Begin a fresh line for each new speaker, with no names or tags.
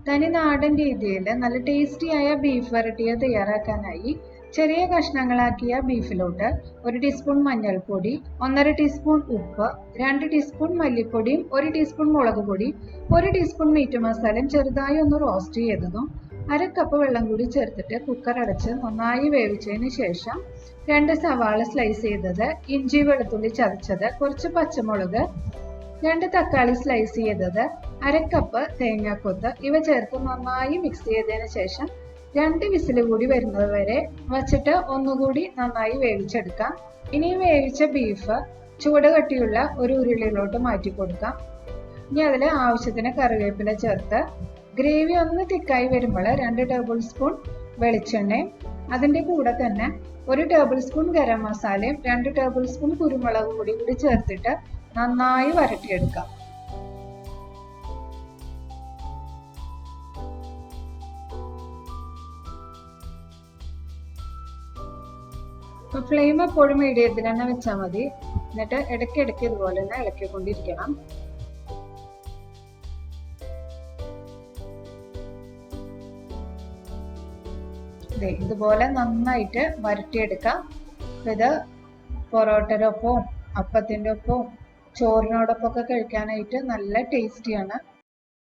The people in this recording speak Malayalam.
തനി നാടൻ രീതിയിൽ നല്ല ടേസ്റ്റിയായ ബീഫ് വരട്ടിയത് തയ്യാറാക്കാനായി ചെറിയ കഷ്ണങ്ങളാക്കിയ ബീഫിലോട്ട് 1 ടീസ്പൂൺ മഞ്ഞൾപ്പൊടി, 1.5 ടീസ്പൂൺ ഉപ്പ്, 2 ടീസ്പൂൺ മല്ലിപ്പൊടിയും 1 ടീസ്പൂൺ മുളക് പൊടി, 1 ടീസ്പൂൺ മീറ്റ് മസാലയും ചെറുതായി ഒന്ന് റോസ്റ്റ് ചെയ്തതും 1/2 കപ്പ് വെള്ളം കൂടി ചേർത്തിട്ട് കുക്കർ അടച്ച് നന്നായി വേവിച്ചതിന് ശേഷം 2 സവാള സ്ലൈസ് ചെയ്തത്, ഇഞ്ചി വെളുത്തുള്ളി ചതച്ചത്, കുറച്ച് പച്ചമുളക്, 2 തക്കാളി സ്ലൈസ് ചെയ്തത്, 1/2 കപ്പ് തേങ്ങാക്കൊത്ത് ഇവ ചേർത്ത് നന്നായി മിക്സ് ചെയ്തതിന് ശേഷം 2 വിസിൽ കൂടി വരുന്നത് വരെ വച്ചിട്ട് ഒന്നുകൂടി നന്നായി വേവിച്ചെടുക്കാം. ഇനി വേവിച്ച ബീഫ് ചൂട് കട്ടിയുള്ള ഒരു ഉരുളിയിലോട്ട് മാറ്റി കൊടുക്കാം. ഇനി അതിൽ ആവശ്യത്തിന് കറിവേപ്പില ചേർത്ത് ഗ്രേവി ഒന്ന് തിക്കായി വരുമ്പോൾ 2 ടേബിൾ സ്പൂൺ വെളിച്ചെണ്ണയും അതിൻ്റെ കൂടെ തന്നെ 1 ടേബിൾ സ്പൂൺ ഗരം മസാലയും 2 ടേബിൾ സ്പൂൺ കുരുമുളക് പൊടി കൂടി ചേർത്തിട്ട് നന്നായി വരട്ടിയെടുക്കാം. ഫ്ലെയിം എപ്പോഴും മീഡിയത്തിൽ തന്നെ വെച്ചാൽ മതി. എന്നിട്ട് ഇടയ്ക്കിടയ്ക്ക് ഇതുപോലെ തന്നെ ഇളക്കിക്കൊണ്ടിരിക്കണം. ഇതുപോലെ നന്നായിട്ട് വരട്ടിയെടുക്കാം. ഇത് പൊറോട്ടയുടെ ഒപ്പവും അപ്പത്തിൻ്റെ ഒപ്പവും ചോറിനോടൊപ്പം ഒക്കെ കഴിക്കാനായിട്ട് നല്ല ടേസ്റ്റിയാണ്.